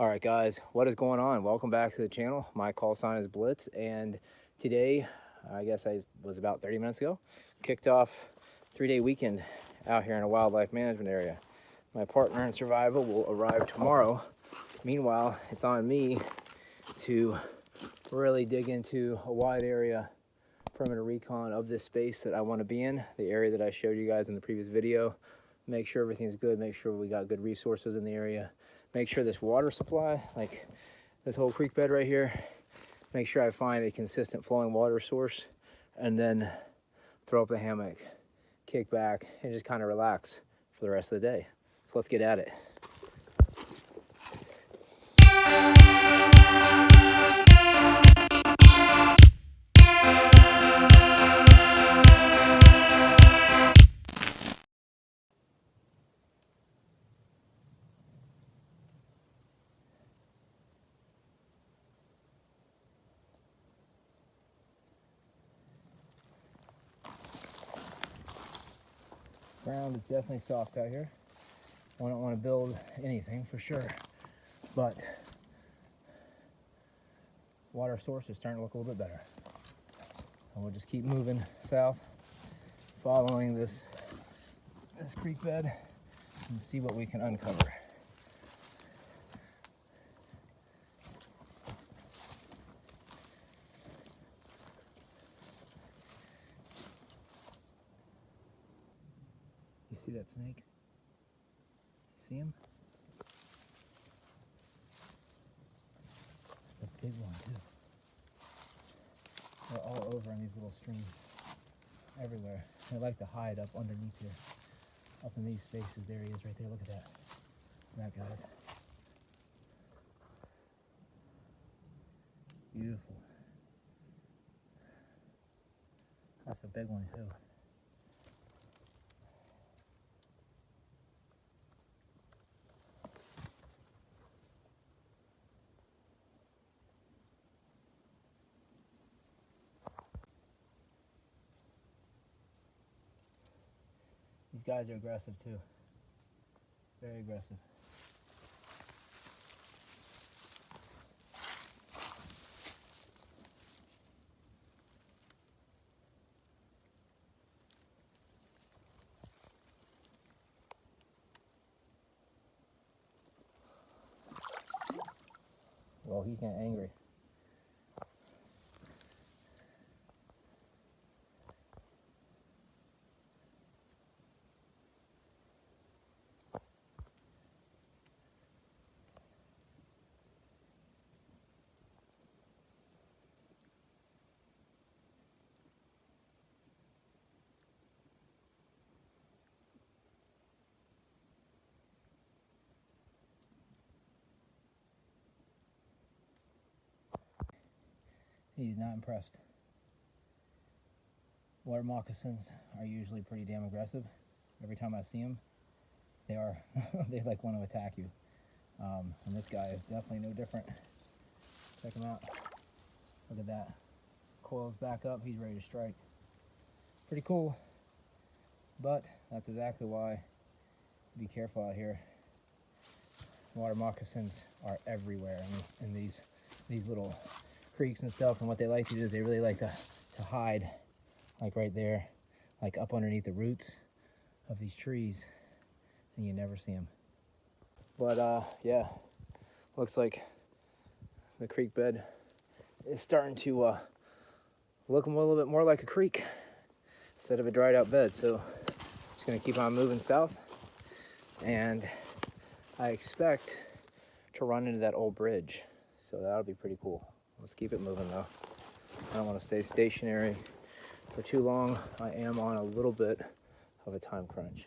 All right, guys, what is going on? Welcome back to the channel. My call sign is Blitz, and today, I guess I was about 30 minutes ago, kicked off 3-day weekend out here in a wildlife management area. My partner in survival will arrive tomorrow. Meanwhile, it's on me to really dig into a wide area perimeter recon of this space that I want to be in, the area that I showed you guys in the previous video. Make sure everything's good, make sure we got good resources in the area. Make sure this water supply, like this whole creek bed right here, make sure I find a consistent flowing water source, and then throw up the hammock, kick back, and just kind of relax for the rest of the day. So let's get at it. Ground is definitely soft out here. I don't want to build anything for sure, but water source is starting to look a little bit better. And we'll just keep moving south, following this creek bed, and see what we can uncover. You see that snake? See him? It's a big one too. They're all over in these little streams, everywhere. They like to hide up underneath here, up in these spaces. There he is right there, look at that. That guy's beautiful. That's a big one too. These guys are aggressive too. Very aggressive. Well, he's getting angry. He's not impressed. Water moccasins are usually pretty damn aggressive. Every time I see them, they like want to attack you. And this guy is definitely no different. Check him out. Look at that. Coils back up, he's ready to strike. Pretty cool. But that's exactly why be careful out here. Water moccasins are everywhere in these little creeks and stuff, and what they like to do is they really like to hide, like right there, like up underneath the roots of these trees, and you never see them. But yeah, looks like the creek bed is starting to look a little bit more like a creek instead of a dried out bed. So just gonna keep on moving south, and I expect to run into that old bridge, so that'll be pretty cool. Let's keep it moving though. I don't want to stay stationary for too long. I am on a little bit of a time crunch.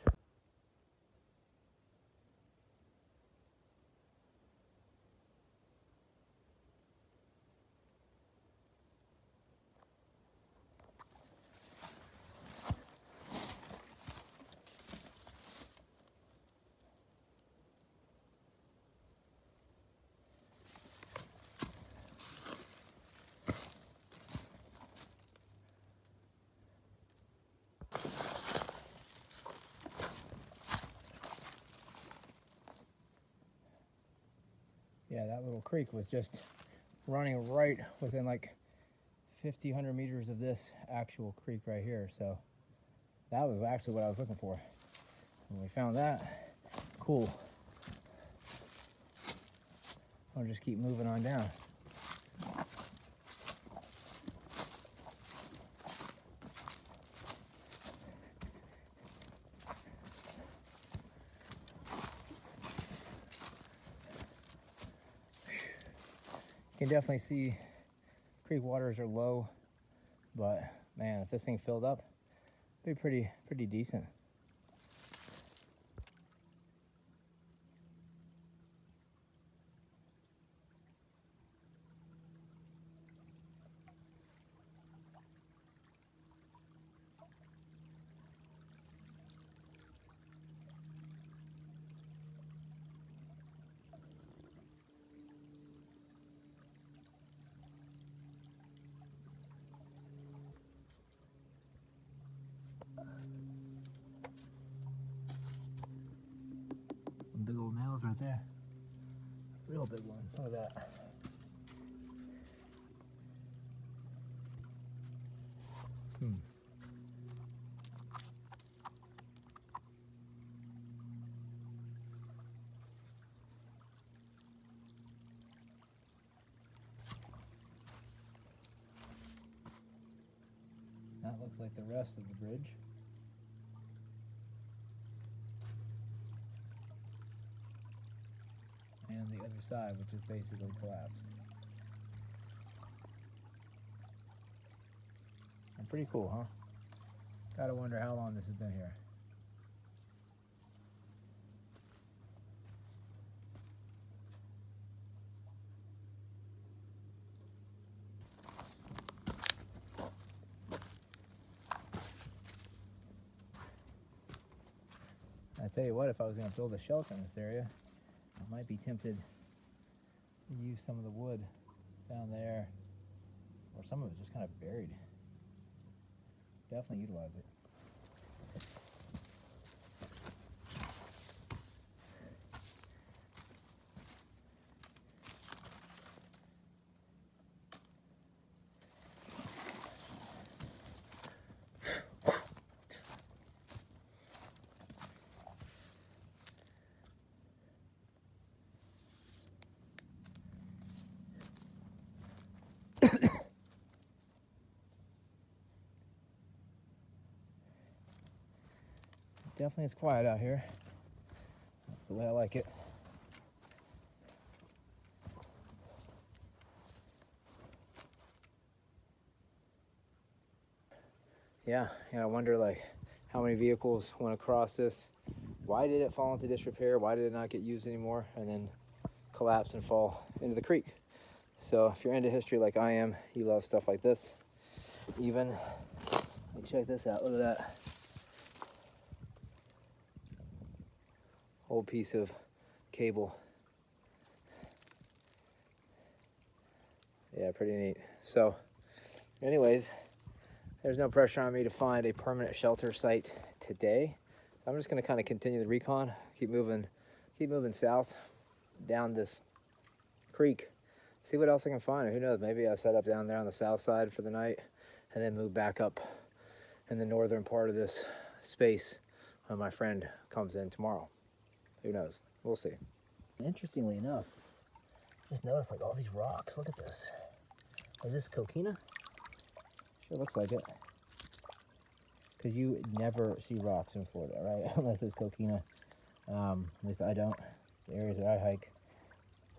Yeah, that little creek was just running right within like 50, 100 meters of this actual creek right here. So that was actually what I was looking for. When we found that, cool. I'll just keep moving on down. You can definitely see creek waters are low, but man, if this thing filled up, it'd be pretty decent. Big old nails right there. Real big ones. Look at that. That looks like the rest of the bridge. And the other side, which is basically collapsed. And pretty cool, huh? Gotta wonder how long this has been here. I tell you what, if I was going to build a shelter in this area, I might be tempted to use some of the wood down there, or some of it just kind of buried. Definitely utilize it. Definitely is quiet out here. That's the way I like it. Yeah, I wonder like how many vehicles went across this. Why did it fall into disrepair? Why did it not get used anymore and then collapse and fall into the creek? So if you're into history like I am, you love stuff like this. Even, check this out, look at that. Old piece of cable. Yeah, pretty neat. So anyways, there's no pressure on me to find a permanent shelter site today. I'm just gonna kind of continue the recon, keep moving south down this creek, see what else I can find. Who knows, maybe I'll set up down there on the south side for the night and then move back up in the northern part of this space when my friend comes in tomorrow. Who knows? We'll see. Interestingly enough, just noticed like all these rocks. Look at this. Is this coquina? Sure looks like it. Because you never see rocks in Florida, right? Unless it's coquina. At least I don't. The areas that I hike.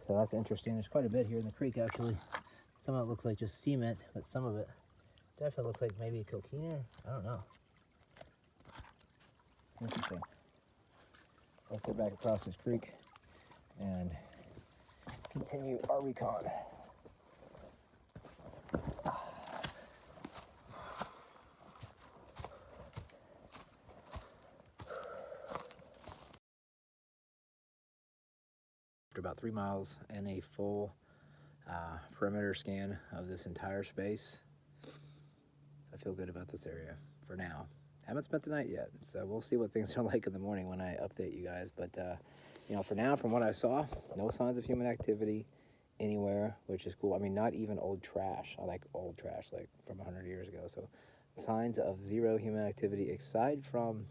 So that's interesting. There's quite a bit here in the creek actually. Some of it looks like just cement, but some of it definitely looks like maybe a coquina. I don't know. Interesting. Let's get back across this creek and continue our recon. After about 3 miles and a full perimeter scan of this entire space, I feel good about this area for now. Haven't spent the night yet, so we'll see what things are like in the morning when I update you guys. But You know, for now, from what I saw, no signs of human activity anywhere, which is cool. I mean, not even old trash. I like old trash, like from 100 years ago. So signs of zero human activity aside from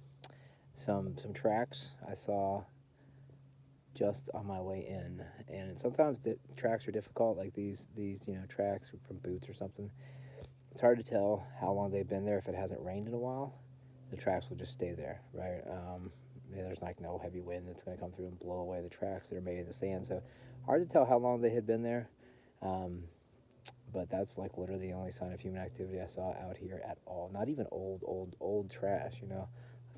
some tracks I saw just on my way in. And sometimes the tracks are difficult, like these you know, tracks from boots or something. It's hard to tell how long they've been there. If it hasn't rained in a while, the tracks will just stay there, right? There's like no heavy wind that's going to come through and blow away the tracks that are made in the sand. So hard to tell how long they had been there. But that's like literally the only sign of human activity I saw out here at all. Not even old trash, you know.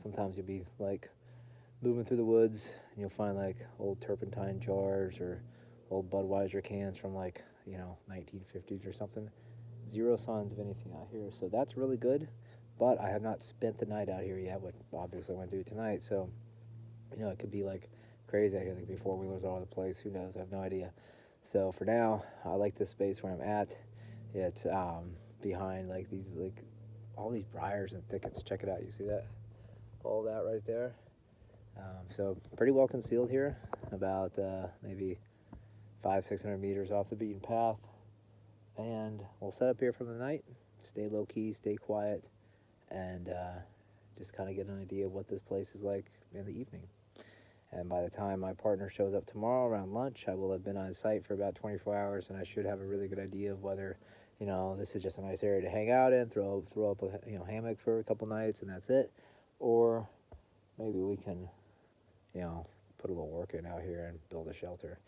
Sometimes you'll be like moving through the woods and you'll find like old turpentine jars or old Budweiser cans from like, you know, 1950s or something. Zero signs of anything out here. So that's really good. But I have not spent the night out here yet, which obviously I'm going to do tonight. So, you know, it could be like crazy out here. There could be four-wheelers all over the place. Who knows? I have no idea. So for now, I like this space where I'm at. It's behind like these, like all these briars and thickets. Check it out. You see that? All that right there. So pretty well concealed here. About maybe 500-600 meters off the beaten path. And we'll set up here for the night. Stay low key, stay quiet, and just kind of get an idea of what this place is like in the evening. And by the time my partner shows up tomorrow around lunch, I will have been on site for about 24 hours, and I should have a really good idea of whether, you know, this is just a nice area to hang out in, throw up a, you know, hammock for a couple nights, and that's it, or maybe we can, you know, put a little work in out here and build a shelter.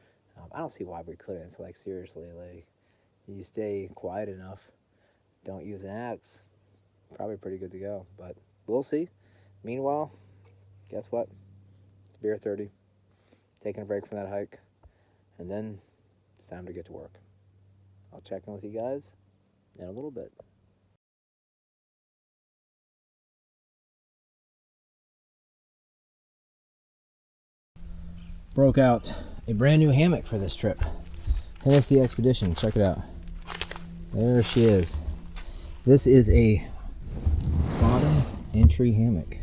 I don't see why we couldn't. Like seriously, like you stay quiet enough, don't use an axe, probably pretty good to go. But we'll see. Meanwhile, guess what? It's beer 30. Taking a break from that hike, and then it's time to get to work. I'll check in with you guys in a little bit. Broke out a brand new hammock for this trip. Hennessy Expedition, check it out. There she is. This is a bottom entry hammock.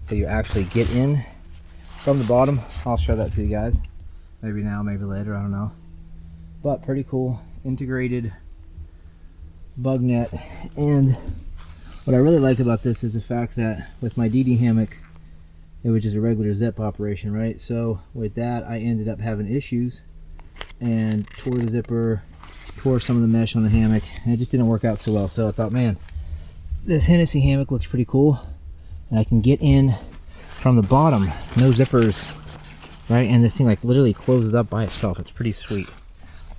So you actually get in from the bottom. I'll show that to you guys. Maybe now, maybe later, I don't know. But pretty cool, integrated bug net. And what I really like about this is the fact that with my DD hammock, it was just a regular zip operation, right? So with that, I ended up having issues and tore the zipper, tore some of the mesh on the hammock, and it just didn't work out so well. So I thought, man, this Hennessy hammock looks pretty cool, and I can get in from the bottom, no zippers, right? And this thing like literally closes up by itself. It's pretty sweet.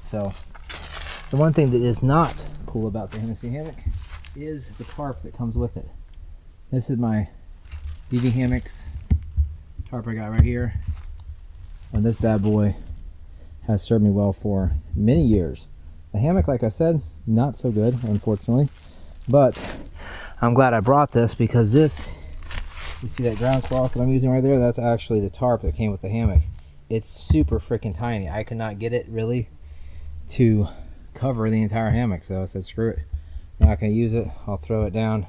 So the one thing that is not cool about the Hennessy hammock is the tarp that comes with it. This is my DD hammocks tarp I got right here, and this bad boy has served me well for many years. The hammock, like I said, not so good, unfortunately, but I'm glad I brought this because this, you see that ground cloth that I'm using right there, that's actually the tarp that came with the hammock. It's super freaking tiny. I could not get it really to cover the entire hammock, so I said screw it, I'm not going to use it. I'll throw it down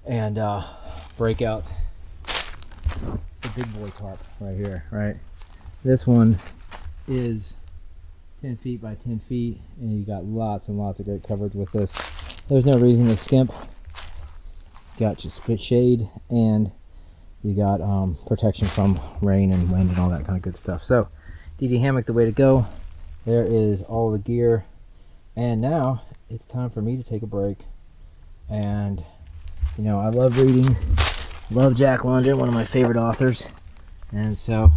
and break out the big boy tarp right here, right? This one is 10 feet by 10 feet, and you got lots and lots of great coverage with this. There's no reason to skimp. Got your spit shade, and you got protection from rain and wind and all that kind of good stuff. So DD hammock, the way to go. There is all the gear, and now it's time for me to take a break. And you know, I love reading, love Jack London, one of my favorite authors, and so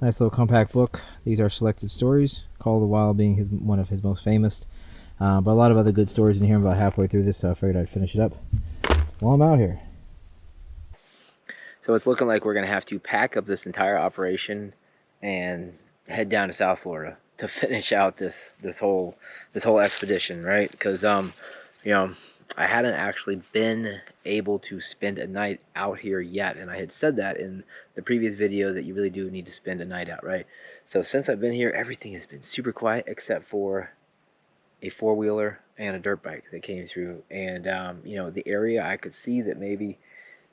nice little compact book. These are selected stories, Call of the Wild being one of his most famous, but a lot of other good stories in here. I'm about halfway through this, so I figured I'd finish it up while I'm out here. So it's looking like we're gonna have to pack up this entire operation and head down to South Florida to finish out this whole expedition, right? Because you know, I hadn't actually been able to spend a night out here yet, and I had said that in the previous video that you really do need to spend a night out, right? So since I've been here, everything has been super quiet except for a four-wheeler and a dirt bike that came through. And you know, the area I could see that maybe,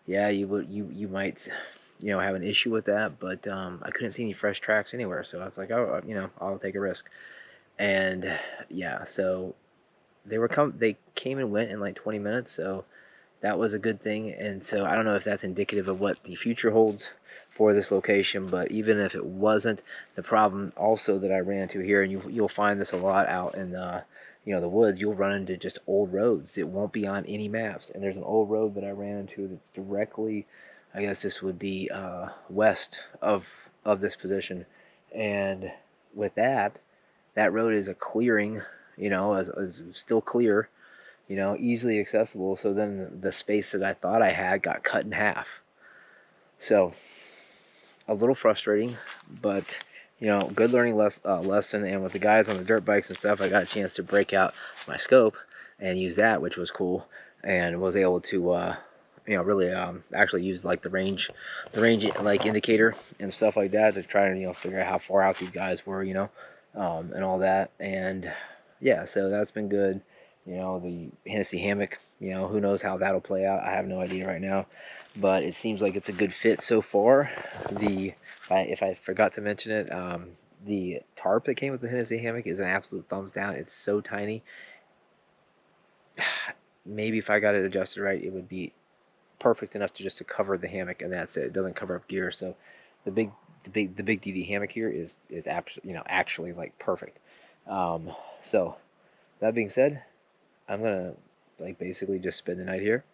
yeah, you might have an issue with that, but I couldn't see any fresh tracks anywhere, so I was like, oh, I'll take a risk. And yeah, so they came and went in like 20 minutes, so that was a good thing. And so I don't know if that's indicative of what the future holds for this location, but even if it wasn't, the problem also that I ran into here, and you'll find this a lot out in the woods, you'll run into just old roads. It won't be on any maps. And there's an old road that I ran into that's directly, I guess this would be west of this position, and with that road is a clearing, is still clear, easily accessible. So then the space that I thought I had got cut in half. So a little frustrating, but good learning lesson. And with the guys on the dirt bikes and stuff, I got a chance to break out my scope and use that, which was cool, and was able to really actually use like the range like indicator and stuff like that to try to figure out how far out these guys were, and all that. And yeah, so that's been good. The Hennessy hammock, who knows how that'll play out. I have no idea right now, but it seems like it's a good fit so far. If I forgot to mention it, the tarp that came with the Hennessy hammock is an absolute thumbs down. It's so tiny. Maybe if I got it adjusted right, it would be perfect enough to cover the hammock, and that's it. It doesn't cover up gear. So the big DD hammock here is actually like perfect. So that being said, I'm gonna basically just spend the night here,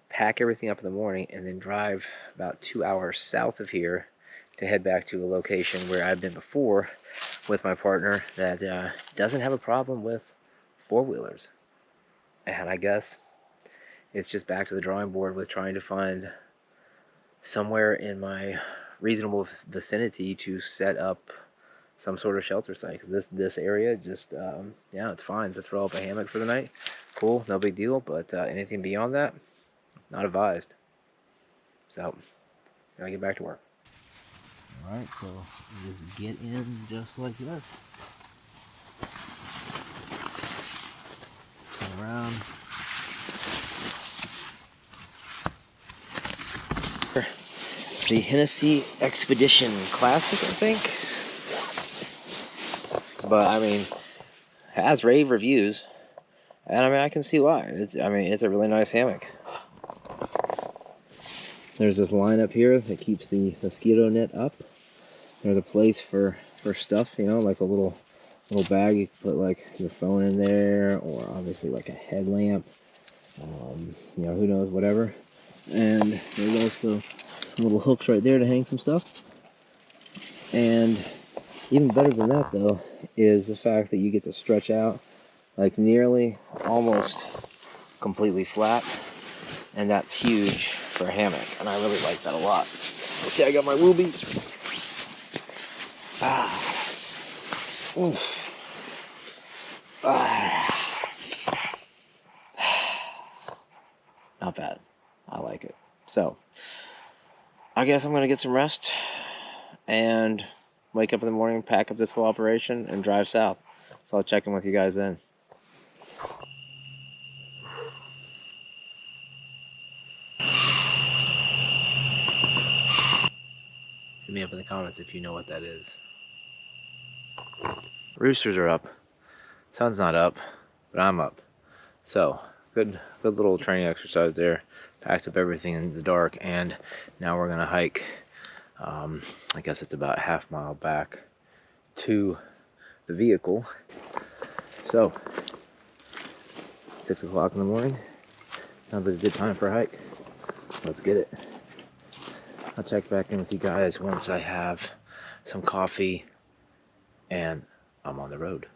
pack everything up in the morning, and then drive about 2 hours south of here to head back to a location where I've been before with my partner that doesn't have a problem with four-wheelers. And I guess it's just back to the drawing board with trying to find somewhere in my reasonable vicinity to set up some sort of shelter site, because this area just it's fine to throw up a hammock for the night. Cool, no big deal, but anything beyond that, not advised. So gotta get back to work. Alright, so just get in just like this. Turn around. The Hennessy Expedition Classic, I think. But I mean, has rave reviews, and I mean I can see why. It's a really nice hammock. There's this line up here that keeps the mosquito net up. There's a place for stuff, like a little bag. You can put like your phone in there, or obviously like a headlamp. Who knows, whatever. And there's also some little hooks right there to hang some stuff. And even better than that, though, is the fact that you get to stretch out like nearly almost completely flat, and that's huge for a hammock, and I really like that a lot. See, I got my Woobies. Not bad. I like it. So I guess I'm gonna get some rest and wake up in the morning, pack up this whole operation, and drive south. So I'll check in with you guys then. Hit me up in the comments if you know what that is. Roosters are up. Sun's not up, but I'm up. So good little training exercise there. Packed up everything in the dark, and now we're gonna hike. I guess it's about a half mile back to the vehicle. So 6 o'clock in the morning. Sounds like a good time for a hike. Let's get it. I'll check back in with you guys once I have some coffee and I'm on the road.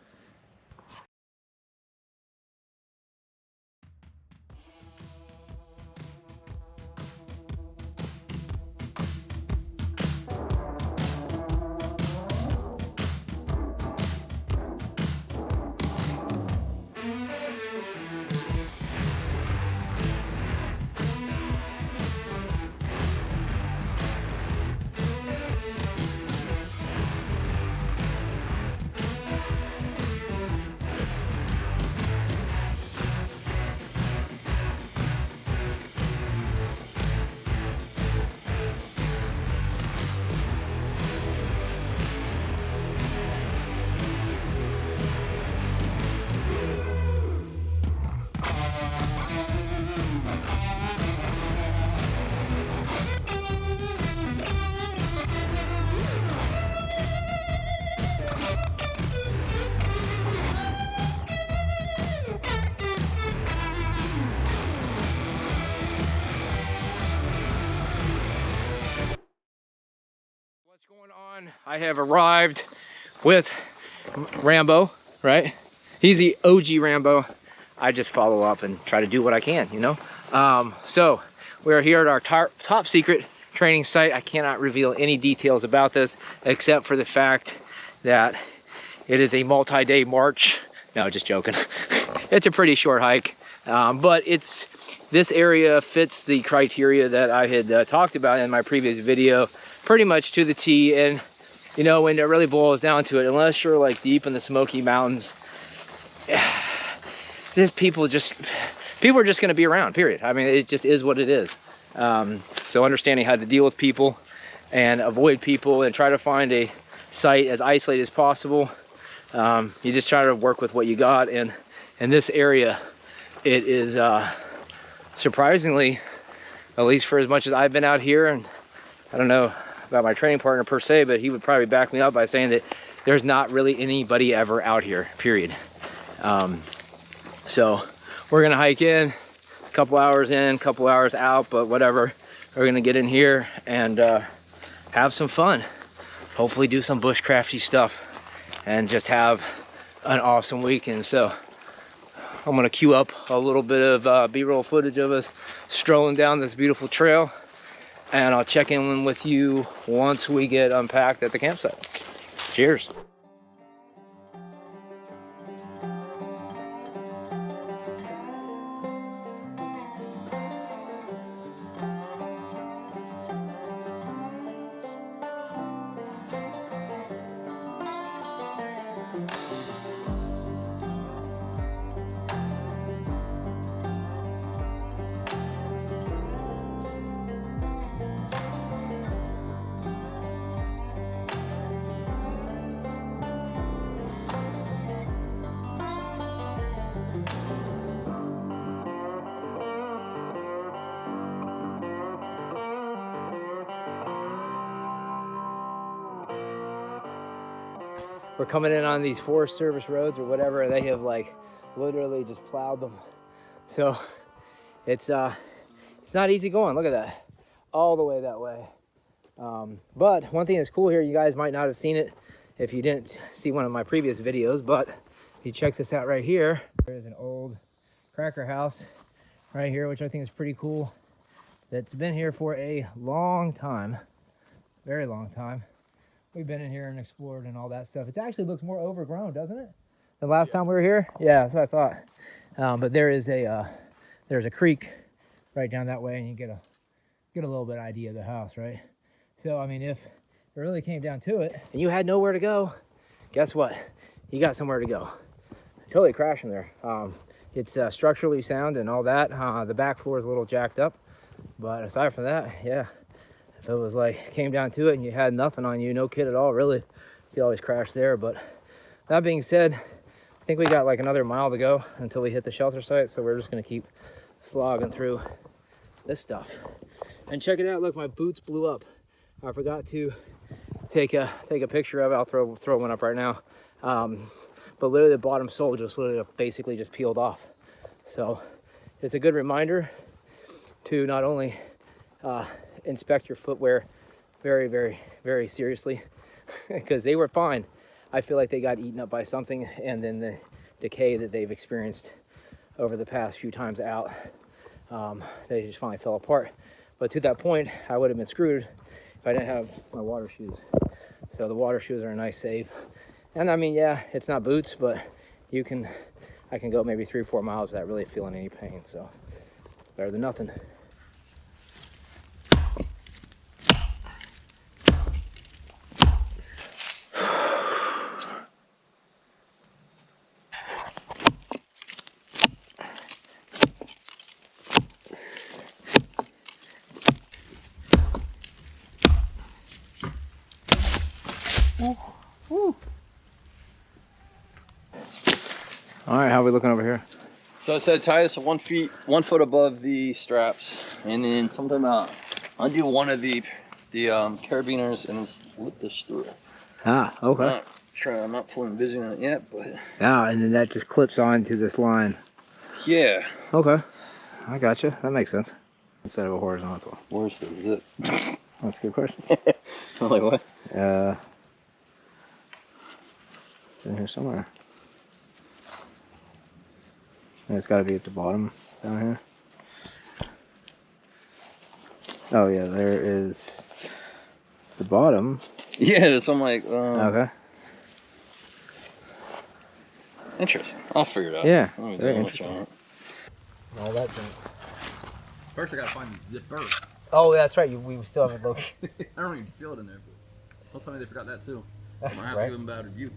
I have arrived with Rambo, right? He's the OG Rambo. I just follow up and try to do what I can, you know? So we're here at our top secret training site. I cannot reveal any details about this except for the fact that it is a multi-day march. No, just joking. It's a pretty short hike, but this area fits the criteria that I had talked about in my previous video pretty much to the T. And you know, when it really boils down to it, unless you're like deep in the Smoky Mountains, people are just going to be around, period. I mean, it just is what it is. So understanding how to deal with people and avoid people and try to find a site as isolated as possible. You just try to work with what you got. And in this area, it is surprisingly, at least for as much as I've been out here, and I don't know about my training partner per se, but he would probably back me up by saying that there's not really anybody ever out here, period. So we're gonna hike in, a couple hours in, couple hours out, but whatever. We're gonna get in here and have some fun. Hopefully do some bushcrafty stuff and just have an awesome weekend. So I'm gonna queue up a little bit of B-roll footage of us strolling down this beautiful trail, and I'll check in with you once we get unpacked at the campsite. Cheers. We're coming in on these Forest Service roads or whatever, and they have like literally just plowed them. So it's not easy going. Look at that, all the way that way. But one thing that's cool here, you guys might not have seen it if you didn't see one of my previous videos, but if you check this out right here, there's an old cracker house right here, which I think is pretty cool. That's been here for a long time, very long time. We've been in here and explored and all that stuff. It actually looks more overgrown, doesn't it? The last time we were here? Yeah, that's what I thought. But there's a creek right down that way, and you get a little bit idea of the house, right? So I mean, if it really came down to it and you had nowhere to go, guess what? You got somewhere to go. Totally crashing there. It's structurally sound and all that. The back floor is a little jacked up, but aside from that, yeah. If it was like came down to it and you had nothing on you, no kit at all, really, you could always crash there. But that being said, I think we got like another mile to go until we hit the shelter site, so we're just gonna keep slogging through this stuff. And check it out, look, my boots blew up. I forgot to take a picture of it. I'll throw one up right now. But literally the bottom sole just literally basically just peeled off. So it's a good reminder to not only inspect your footwear very, very, very seriously, because they were fine. I feel like they got eaten up by something, and then the decay that they've experienced over the past few times out, they just finally fell apart. But to that point, I would have been screwed if I didn't have my water shoes. So the water shoes are a nice save. And I mean, yeah, it's not boots, but I can go maybe 3 or 4 miles without really feeling any pain. So better than nothing. All right, how are we looking over here? So I said tie this 1 foot above the straps, and then sometime undo one of the carabiners and slip this through. Ah, okay. I'm not fully envisioning it yet, but yeah, and then that just clips onto this line. Yeah. Okay, I gotcha. That makes sense. Instead of a horizontal. Where's the zip? That's a good question. Like what? It's in here somewhere. And it's got to be at the bottom down here. Oh yeah, there is the bottom. Yeah, that's what I'm like. Okay. Interesting. I'll figure it out. Yeah, Let me very do interesting. All that junk. First, I gotta find the zipper. Oh, that's right. We still haven't located. I don't even feel it in there. But don't tell me they forgot that too. I'm gonna have Right. to give them a bad review.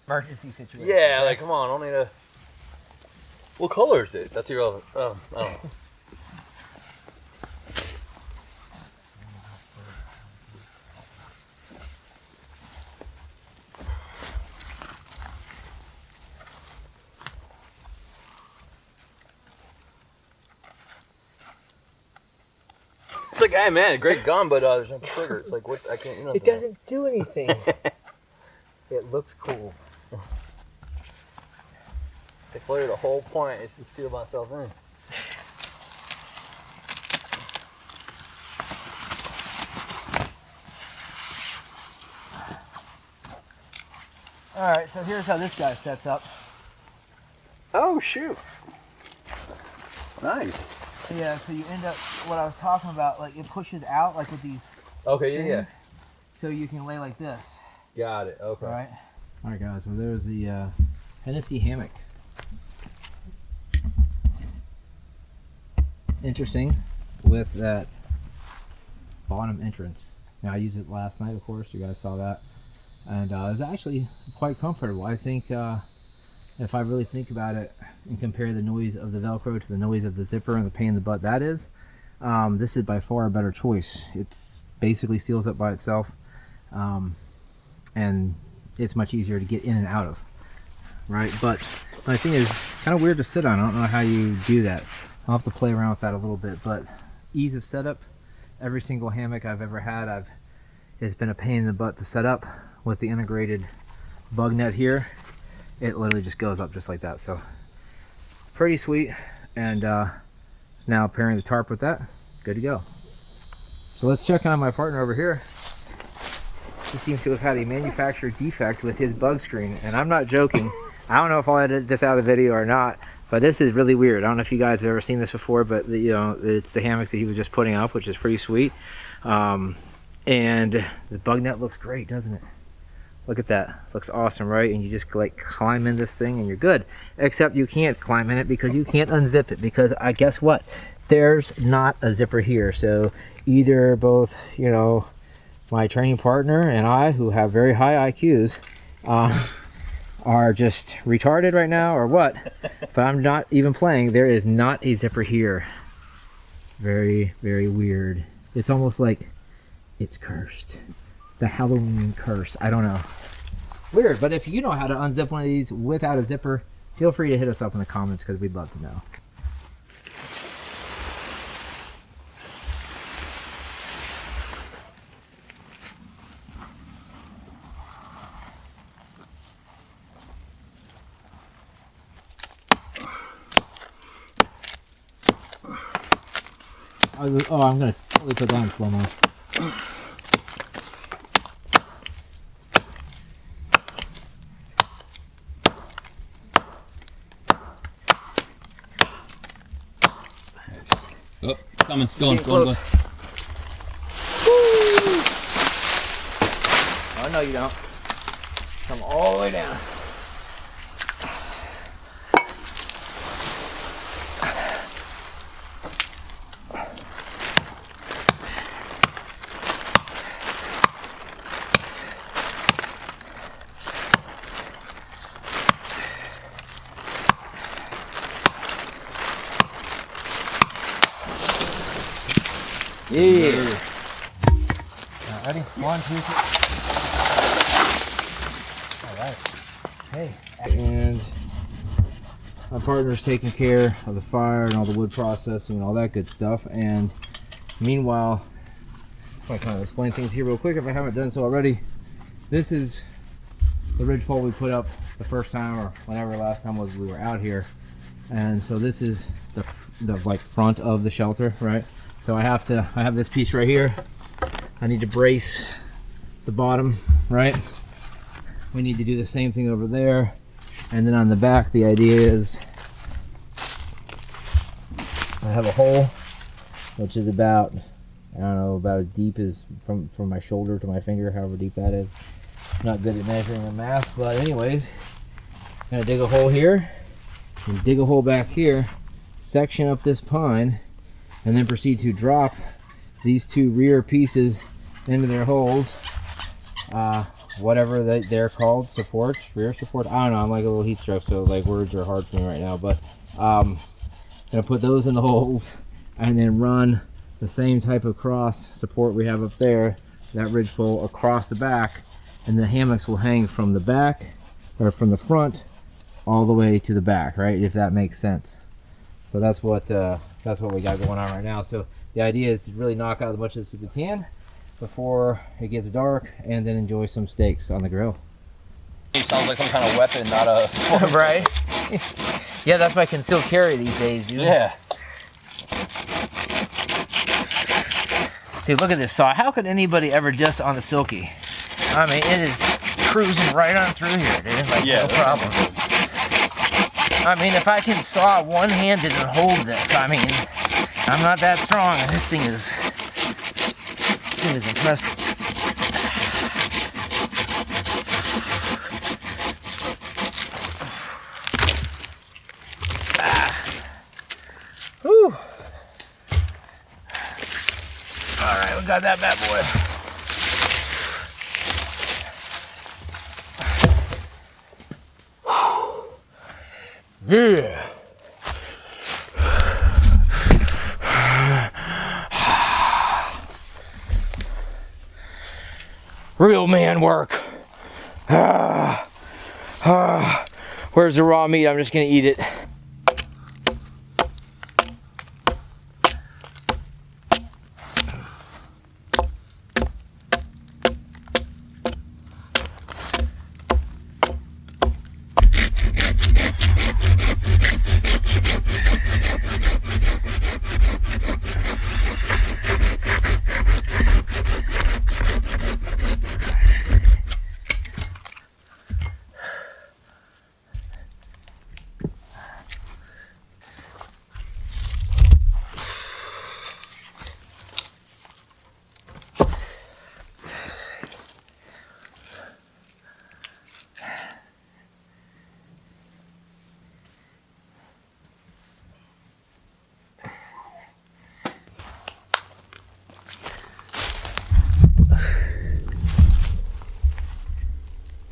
Emergency situation. Yeah, like come on, I don't need a. What color is it? That's irrelevant. I don't know. It's like, hey man, great gun, but there's no trigger. It's like, what? I can't. You know. It doesn't do anything. It looks cool. Like, literally, the whole point is to seal myself in. Alright, so here's how this guy sets up. Oh shoot! Nice. Yeah, so you end up, what I was talking about, like it pushes out like with these Okay, yeah, yeah. things, so you can lay like this. Got it. Okay. Alright. Alright guys, so there's the Hennessy hammock. Interesting with that bottom entrance. Now I used it last night, of course, you guys saw that. And it was actually quite comfortable. I think if I really think about it and compare the noise of the Velcro to the noise of the zipper and the pain in the butt that is, this is by far a better choice. It's basically seals up by itself, and it's much easier to get in and out of, right? But my thing is kind of weird to sit on. I don't know how you do that. I'll have to play around with that a little bit, but ease of setup. Every single hammock I've ever had, it's been a pain in the butt to set up. With the integrated bug net here, it literally just goes up just like that. So pretty sweet. And now pairing the tarp with that, good to go. So let's check on my partner over here. He seems to have had a manufacturer defect with his bug screen, and I'm not joking. I don't know if I'll edit this out of the video or not, but this is really weird. I don't know if you guys have ever seen this before, but you know, it's the hammock that he was just putting up, which is pretty sweet. And the bug net looks great, doesn't it? Look at that. Looks awesome, right? And you just like climb in this thing and you're good. Except you can't climb in it because you can't unzip it, because I guess what? There's not a zipper here. So either both, you know, my training partner and I, who have very high IQs, are just retarded right now or what? But I'm not even playing. There is not a zipper here. Very, very weird. It's almost like it's cursed. The Halloween curse. I don't know. Weird, but if you know how to unzip one of these without a zipper, feel free to hit us up in the comments because we'd love to know. Oh, I'm going to totally put that in slow-mo. Oh, coming, going. Oh, no, you don't. Come all the way down. Yeah. Ready? 1, 2, 3. All right. Hey. And my partner's taking care of the fire and all the wood processing and all that good stuff. And meanwhile, if I kind of explain things here real quick, if I haven't done so already, this is the ridgepole we put up the first time, or whenever last time was we were out here. And so this is the like front of the shelter, right? So I have this piece right here. I need to brace the bottom, right? We need to do the same thing over there. And then on the back, the idea is I have a hole, which is about, I don't know, about as deep as from my shoulder to my finger, however deep that is. Not good at measuring in math, but anyways, I'm gonna dig a hole here and dig a hole back here, section up this pine, and then proceed to drop these two rear pieces into their holes. Whatever they're called, supports, rear support. I don't know, I'm like a little heat stroke, so like words are hard for me right now, but gonna put those in the holes and then run the same type of cross support we have up there, that ridgepole, across the back, and the hammocks will hang from the back, or from the front, all the way to the back, right? If that makes sense. So that's what we got going on right now. So the idea is to really knock out as much as we can before it gets dark, and then enjoy some steaks on the grill. It sounds like some kind of weapon, not a... Right? Yeah, that's my concealed carry these days, dude. Yeah. Dude, look at this saw. How could anybody ever just on the silky? I mean, it is cruising right on through here, dude. Like, Yeah, no problem. I mean, if I can saw one-handed and hold this, I mean, I'm not that strong, and this thing is impressive. Whew. All right, we got that bad boy. Yeah. Real man work. Where's the raw meat? I'm just gonna eat it.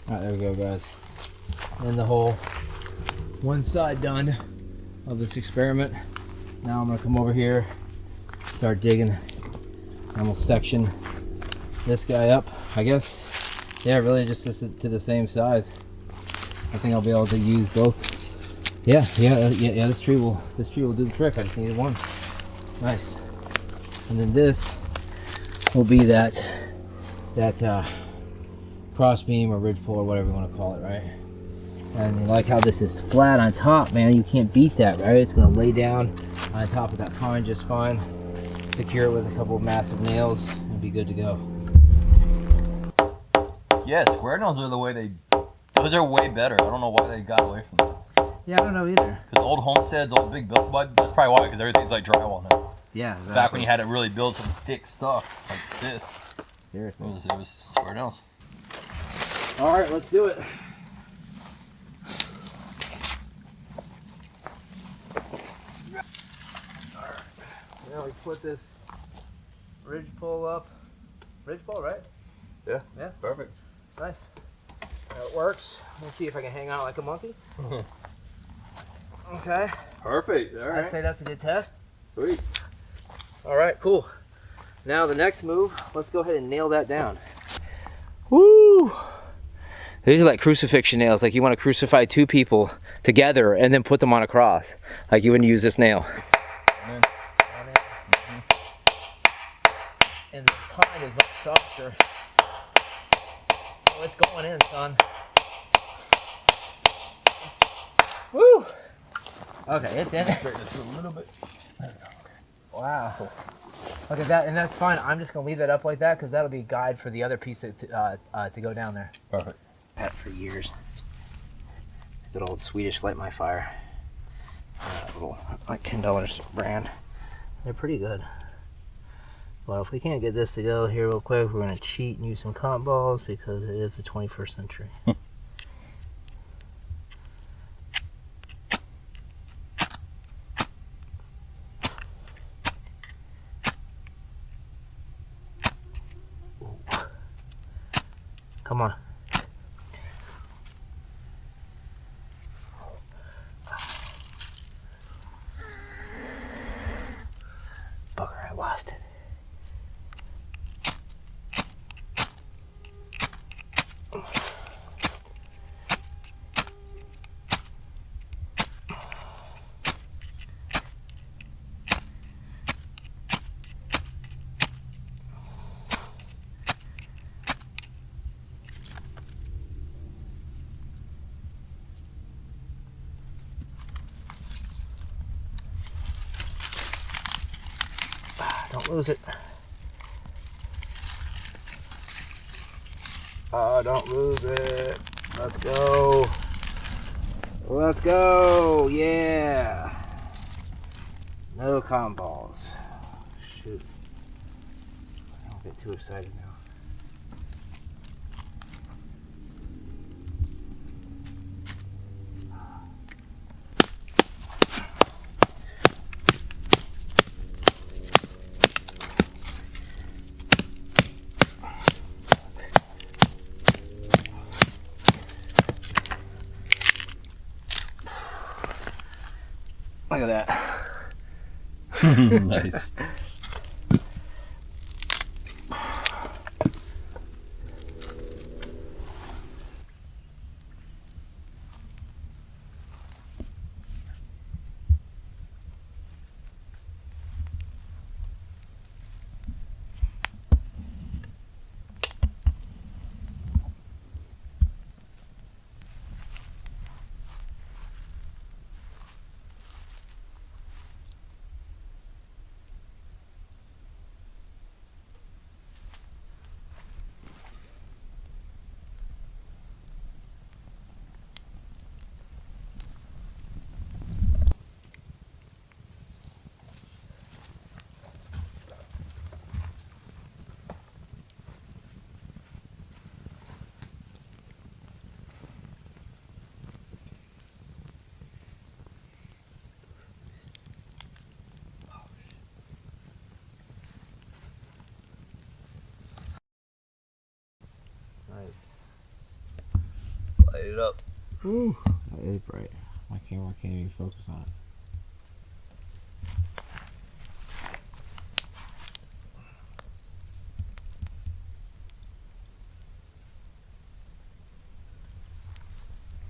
Alright, there we go, guys. And the whole one side done of this experiment. Now I'm gonna come over here, start digging. I'm gonna section this guy up, I guess. Yeah, really just to the same size. I think I'll be able to use both. Yeah, this tree will do the trick. I just needed one. Nice. And then this will be that cross beam or ridgepole or whatever you want to call it, right? And you like how this is flat on top, man. You can't beat that, right? It's going to lay down on top of that pine just fine. Secure it with a couple of massive nails and be good to go. Yeah, square nails are the way those are way better. I don't know why they got away from that. Yeah, I don't know either. Because old homesteads, old big build, but that's probably why, because everything's like drywall now. Yeah, exactly. Back when you had to really build some thick stuff like this, Seriously. it was square nails. All right, let's do it. All right. Now we put this ridgepole up. Ridgepole, right? Yeah. Yeah. Perfect. Nice. Now it works. Let's see if I can hang out like a monkey. Okay. Perfect. All right. I'd say that's a good test. Sweet. All right, cool. Now the next move, let's go ahead and nail that down. Woo! These are like crucifixion nails, like you want to crucify two people together and then put them on a cross. Like you wouldn't use this nail. And the pine is much softer. Oh, it's going in, son. Woo! Okay, it's in. Straighten this a little bit. Wow. Cool. Look at that, and that's fine. I'm just gonna leave that up like that because that'll be a guide for the other piece to go down there. Perfect. Had it for years. Good old Swedish Light My Fire. Little like $10 brand. They're pretty good. Well, if we can't get this to go here real quick, we're gonna cheat and use some cotton balls because it is the 21st century. Come on. Bugger, I lost it. Don't lose it. Oh, don't lose it. Let's go. Let's go. Yeah. No cotton balls. Shoot. Don't get too excited now. Look at that. Nice. Nice. Light it up. Ooh, that is bright. My camera can't even focus on it.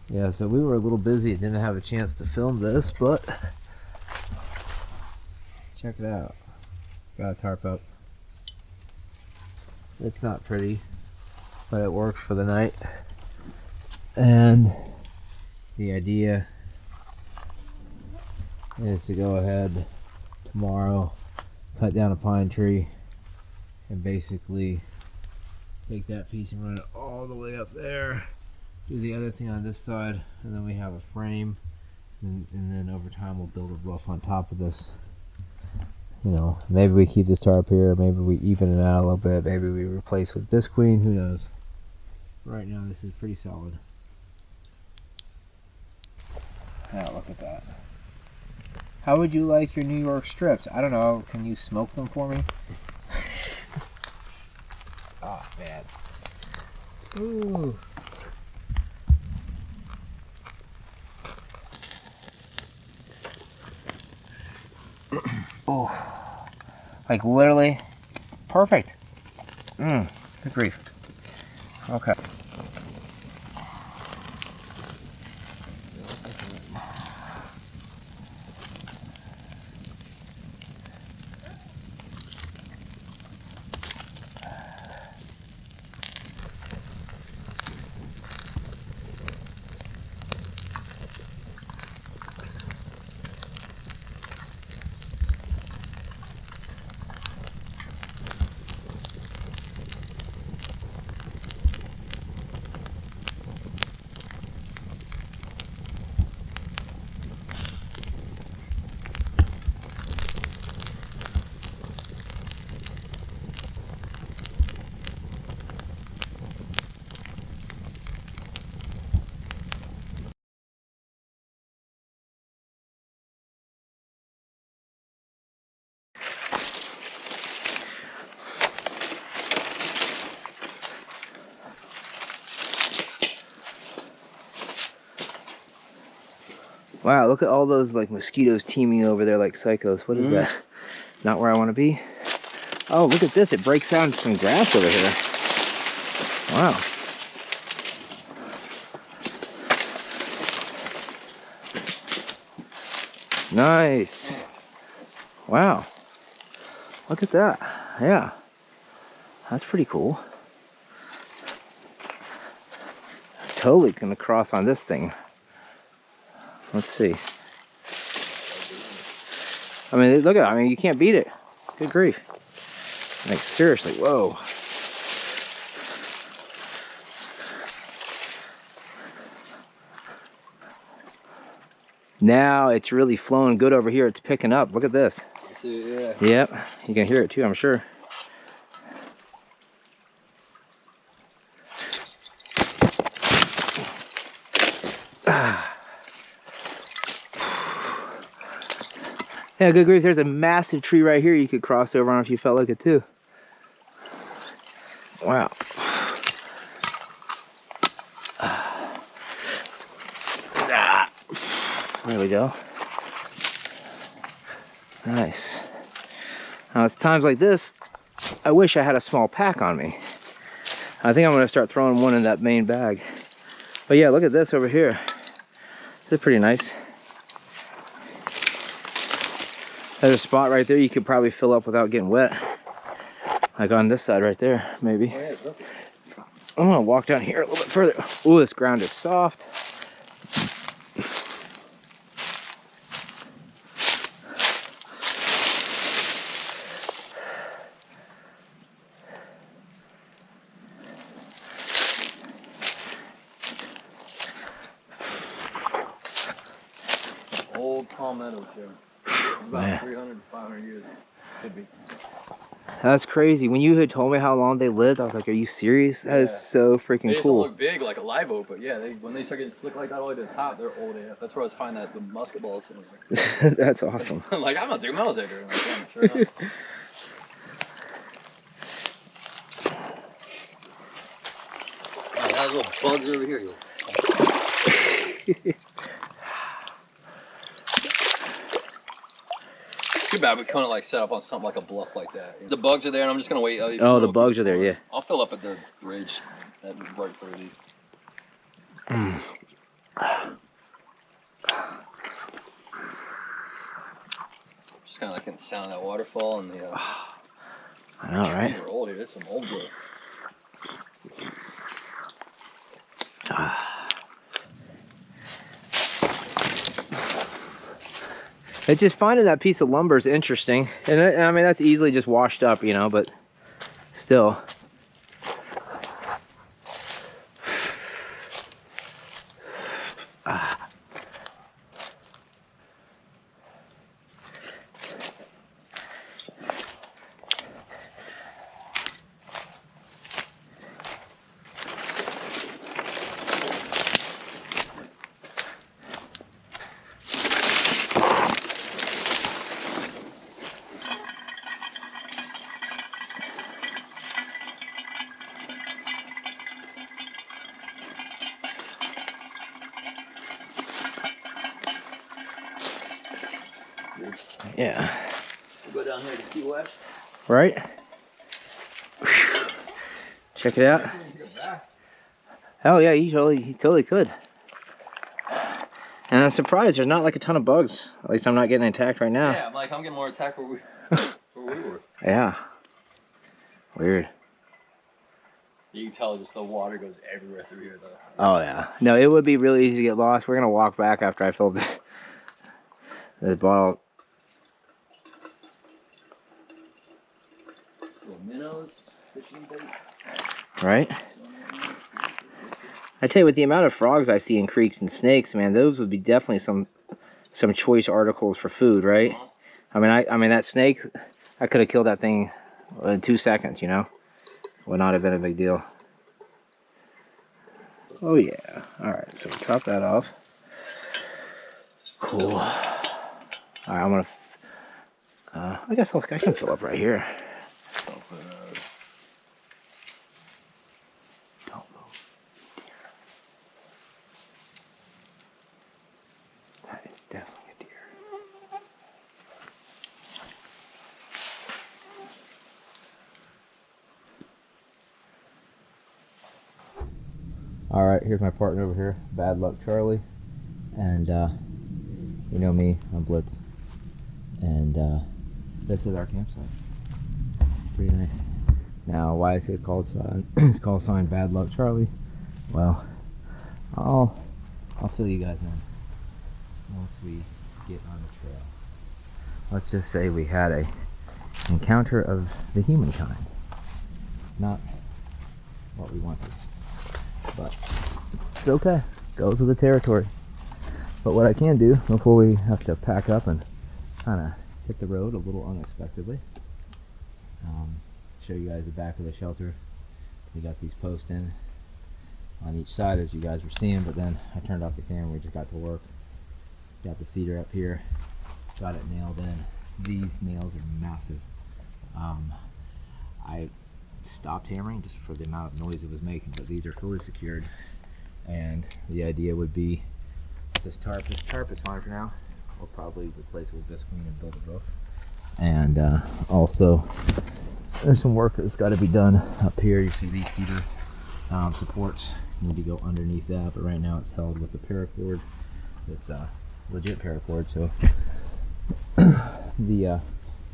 Yeah, so we were a little busy and didn't have a chance to film this, but check it out. Got a tarp up. It's not pretty, but it works for the night. And the idea is to go ahead tomorrow, cut down a pine tree, and basically take that piece and run it all the way up there. Do the other thing on this side, and then we have a frame, and then over time we'll build a roof on top of this. You know, maybe we keep this tarp here, maybe we even it out a little bit, maybe we replace with bisqueen, who knows. Right now this is pretty solid. Now look at that. How would you like your New York strips? I don't know, can you smoke them for me? Oh man. Ooh. Oh, like literally perfect. Good grief. Okay. Wow, look at all those like mosquitoes teeming over there like psychos. What is that? Not where I want to be. Oh, look at this. It breaks out into some grass over here. Wow. Nice. Wow. Look at that. Yeah. That's pretty cool. Totally gonna cross on this thing. Let's see. I mean, look at it. I mean, you can't beat it. Good grief. Like, seriously, whoa. Now it's really flowing good over here. It's picking up. Look at this. Yeah. Yep. You can hear it too, I'm sure. Yeah, good grief. There's a massive tree right here you could cross over on if you felt like it too. Wow. There we go. Nice. Now it's times like this, I wish I had a small pack on me. I think I'm gonna start throwing one in that main bag. But yeah, look at this over here. This is pretty nice. There's a spot right there you could probably fill up without getting wet. Like on this side right there, maybe. Oh, yeah, I'm gonna walk down here a little bit further. Ooh, this ground is soft. old palmettos here. It's about 300 to 500 years. Could be. That's crazy. When you had told me how long they lived, I was like, are you serious? That is so freaking They just cool. don't look big like a live oak, but yeah, when they start getting slick like that all the way to the top, they're old AF. That's where I was finding that the musket balls. That's awesome. I'm like, I'm not doing metal detector. I'm like, yeah, sure enough. Oh, that little bugs over here. Too bad we couldn't like set up on something like a bluff like that. The bugs are there, and I'm just gonna wait. Oh, the bugs are there, yeah. I'll fill up at the bridge. That'd be right for these. Just kind of like getting the sound of that waterfall and the. I know, right? These are old here. There's some old growth. It's just finding that piece of lumber is interesting, and I mean that's easily just washed up, you know, but still. Yeah. We'll go down here to Key West. Right? Check it out. Oh yeah, he totally could. And I'm surprised there's not like a ton of bugs. At least I'm not getting attacked right now. Yeah, I'm getting more attacked where we were. Yeah. Weird. You can tell just the water goes everywhere through here though. Oh yeah. No, it would be really easy to get lost. We're gonna walk back after I fill this bottle. Little minnows, fishing bait. Right? I tell you, with the amount of frogs I see in creeks and snakes, man, those would be definitely some choice articles for food, right? I mean that snake, I could have killed that thing in 2 seconds, you know? Would not have been a big deal. Oh yeah. All right, so we top that off. Cool. All right, I'm gonna. I guess I can fill up right here. Definitely a deer. All right, here's my partner over here, Bad Luck Charlie, and you know me, I'm Blitz, and this is our campsite. Pretty nice. Now, why is it called it's called sign Bad Luck Charlie? Well, I'll fill you guys in once we get on the trail. Let's just say we had a encounter of the humankind, not what we wanted. But it's okay, goes with the territory. But what I can do before we have to pack up and kind of hit the road a little unexpectedly, show you guys the back of the shelter. We got these posts in on each side as you guys were seeing, but then I turned off the camera. We just got to work. Got the cedar up here, got it nailed in. These nails are massive. I stopped hammering just for the amount of noise it was making, but these are fully secured, and the idea would be this tarp is fine for now. We'll probably replace it with visqueen and build a roof, and also there's some work that's got to be done up here. You see these cedar supports need to go underneath that, but right now it's held with a paracord. It's a legit paracord, so the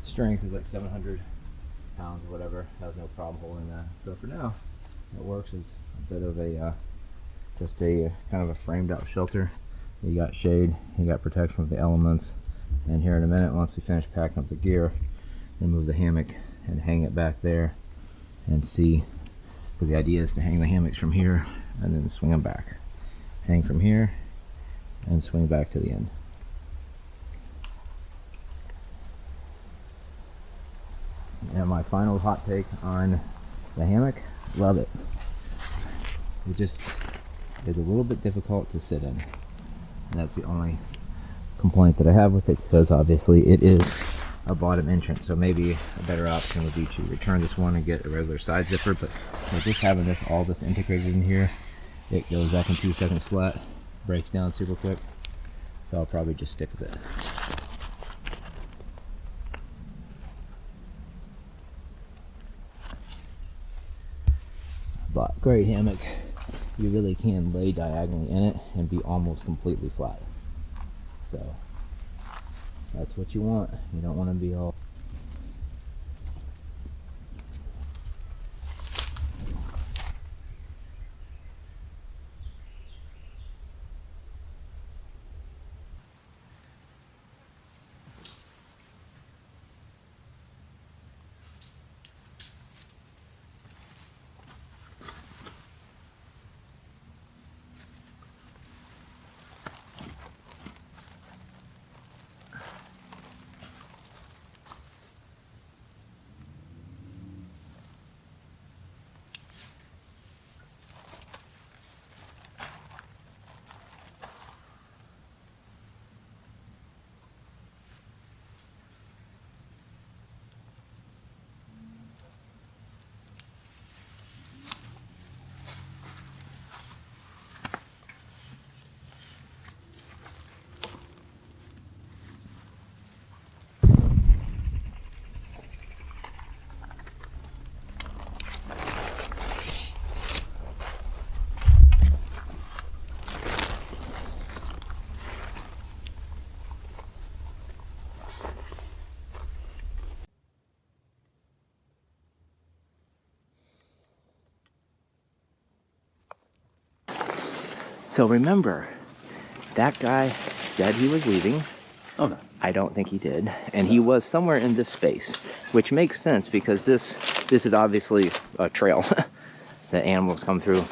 strength is like 700 pounds or whatever. Has no problem holding that. So for now, it works as a bit of a just a kind of a framed out shelter. You got shade, you got protection from the elements, and here in a minute, once we finish packing up the gear, remove the hammock and hang it back there and see, because the idea is to hang the hammocks from here and then swing them back. Hang from here and swing back to the end. And my final hot take on the hammock, love it. It just is a little bit difficult to sit in. And that's the only complaint that I have with it, because obviously it is a bottom entrance. So maybe a better option would be to return this one and get a regular side zipper. But with just having all this integrated in here, it goes up in 2 seconds flat, breaks down super quick. So I'll probably just stick with it. But great hammock. You really can lay diagonally in it and be almost completely flat. So that's what you want. You don't want to be all So remember, that guy said he was leaving. Oh no. I don't think he did. And he was somewhere in this space, which makes sense because this is obviously a trail that animals come through.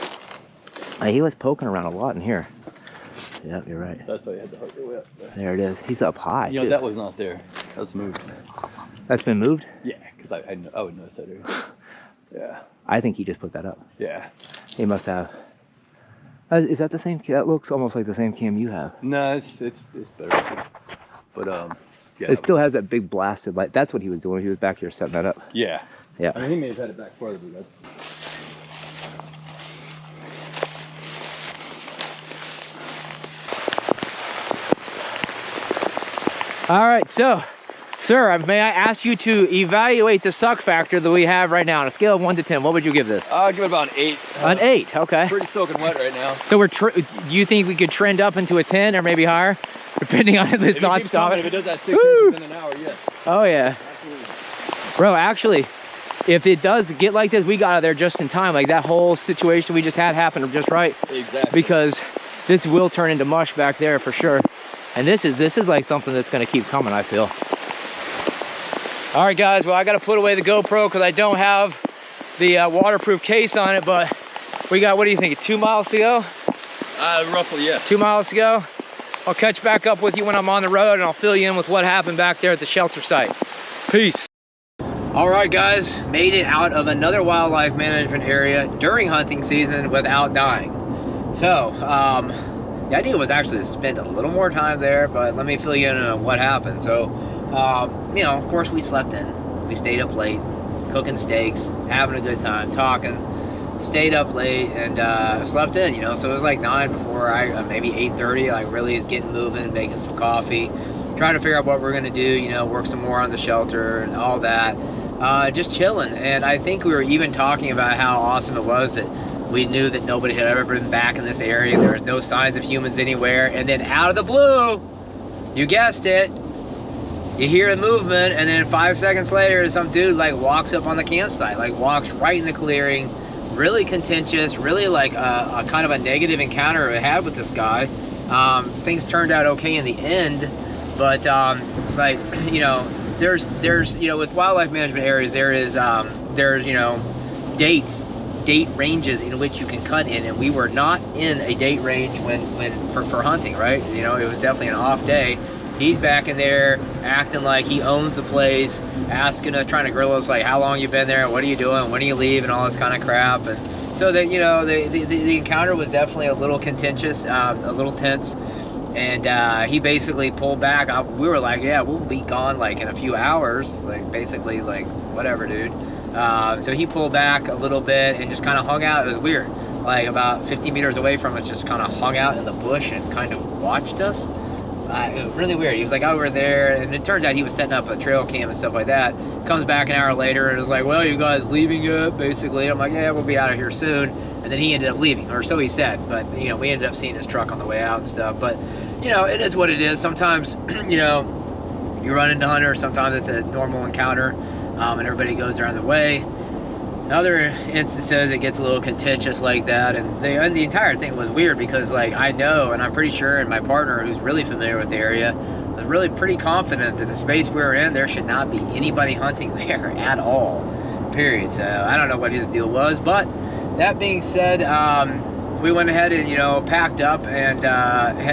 He was poking around a lot in here. Yep, you're right. That's why you had to hug your way up there. There it is. He's up high. You know, that was not there. That's moved. That's been moved? Yeah, because I would notice that area. Yeah. I think he just put that up. Yeah. He must have. Is that the same? That looks almost like the same cam you have. No, it's better. But yeah. It still has that big blasted light. That's what he was doing. He was back here setting that up. Yeah. Yeah. I mean, he may have had it back farther, but that's... All right, so, sir, may I ask you to evaluate the suck factor that we have right now on a scale of 1 to 10? What would you give this? I'll give it about an 8. An 8, okay. Pretty soaking wet right now. So do you think we could trend up into a 10 or maybe higher, depending on if it's not stopping? If it does that 6 inches within an hour, yes. Oh yeah. Absolutely. Bro, actually, if it does get like this, we got out of there just in time. Like that whole situation we just had happened just right. Exactly. Because this will turn into mush back there for sure. And this is like something that's gonna keep coming, I feel. All right, guys, well, I gotta put away the GoPro because I don't have the waterproof case on it, but we got, what do you think, 2 miles to go? Roughly, yeah. 2 miles to go. I'll catch back up with you when I'm on the road and I'll fill you in with what happened back there at the shelter site. Peace. All right, guys, made it out of another wildlife management area during hunting season without dying. So, the idea was actually to spend a little more time there, but let me fill you in on what happened. So, you know, of course we slept in. We stayed up late, cooking steaks, having a good time, talking. Stayed up late and slept in, you know. So it was like 9 before maybe 8:30, like really is getting moving, making some coffee, trying to figure out what we're gonna do, you know, work some more on the shelter and all that. Just chilling. And I think we were even talking about how awesome it was that we knew that nobody had ever been back in this area. There was no signs of humans anywhere. And then out of the blue, you guessed it, you hear a movement, and then 5 seconds later, some dude like walks up on the campsite, like walks right in the clearing. Really contentious, really like a kind of a negative encounter I had with this guy. Things turned out okay in the end, but like, you know, there's you know, with wildlife management areas, there's you know, date ranges in which you can cut in, and we were not in a date range for hunting, right? You know, it was definitely an off day. He's back in there acting like he owns the place, asking us, trying to grill us like, how long you been there, what are you doing, when do you leave, and all this kind of crap. And so that, you know, the encounter was definitely a little contentious, a little tense. And he basically pulled back. We were like, yeah, we'll be gone like in a few hours, like basically like whatever, dude. So he pulled back a little bit and just kind of hung out. It was weird, like about 50 meters away from us, just kind of hung out in the bush and kind of watched us. It was really weird. He was like over there, and it turns out he was setting up a trail cam and stuff like that. Comes back an hour later and was like, well, you guys leaving yet, basically? I'm like, yeah, we'll be out of here soon. And then he ended up leaving, or so he said. But, you know, we ended up seeing his truck on the way out and stuff. But, you know, it is what it is. Sometimes, you know, you run into hunters. Sometimes it's a normal encounter, and everybody goes their other way. In other instances, it gets a little contentious like that, and the entire thing was weird because, like, I know, and I'm pretty sure, and my partner, who's really familiar with the area, was really pretty confident that the space we were in, there should not be anybody hunting there at all, period. So I don't know what his deal was, but that being said, we went ahead and, you know, packed up and,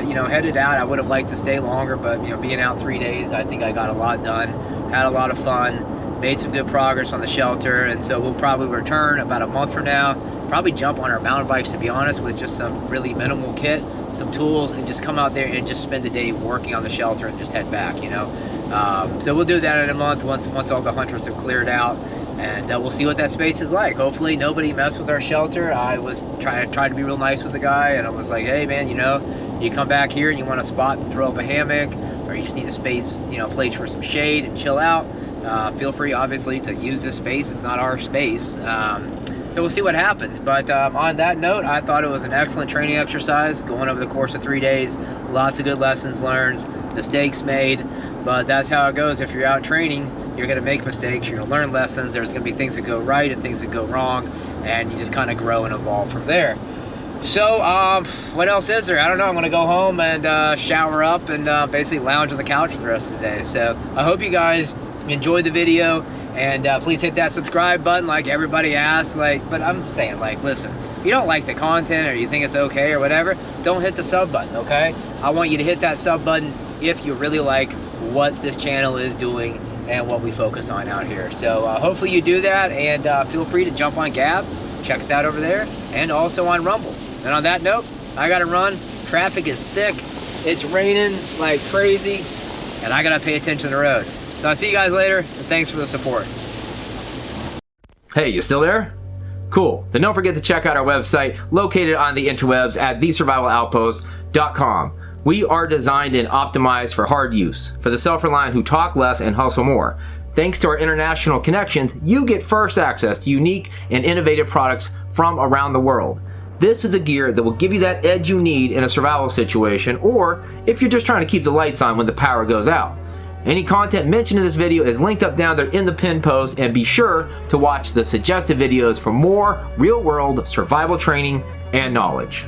you know, headed out. I would have liked to stay longer, but, you know, being out 3 days, I think I got a lot done, had a lot of fun. Made some good progress on the shelter, and so we'll probably return about a month from now. Probably jump on our mountain bikes, to be honest, with just some really minimal kit, some tools, and just come out there and just spend the day working on the shelter and just head back, you know. So we'll do that in a month once all the hunters have cleared out, and we'll see what that space is like. Hopefully nobody messed with our shelter. I was trying to be real nice with the guy, and I was like, hey man, you know, you come back here and you want a spot to throw up a hammock, or you just need a space, you know, a place for some shade and chill out. Feel free, obviously, to use this space. It's not our space. So we'll see what happens. But on that note, I thought it was an excellent training exercise going over the course of 3 days. Lots of good lessons learned, mistakes made. But that's how it goes. If you're out training, you're going to make mistakes. You're going to learn lessons. There's going to be things that go right and things that go wrong. And you just kind of grow and evolve from there. So, what else is there? I don't know. I'm going to go home and shower up and basically lounge on the couch for the rest of the day. So I hope you guys enjoyed the video, and please hit that subscribe button like everybody asks. Like, but I'm saying, like, listen, if you don't like the content or you think it's okay or whatever, don't hit the sub button, okay? I want you to hit that sub button if you really like what this channel is doing and what we focus on out here. So hopefully you do that, and feel free to jump on Gab, check us out over there, and also on Rumble. And on that note, I gotta run. Traffic is thick, it's raining like crazy, and I gotta pay attention to the road. So I'll see you guys later, and thanks for the support. Hey, you still there? Cool. Then don't forget to check out our website located on the interwebs at thesurvivaloutpost.com. We are designed and optimized for hard use, for the self-reliant who talk less and hustle more. Thanks to our international connections, you get first access to unique and innovative products from around the world. This is the gear that will give you that edge you need in a survival situation, or if you're just trying to keep the lights on when the power goes out. Any content mentioned in this video is linked up down there in the pinned post, and be sure to watch the suggested videos for more real-world survival training and knowledge.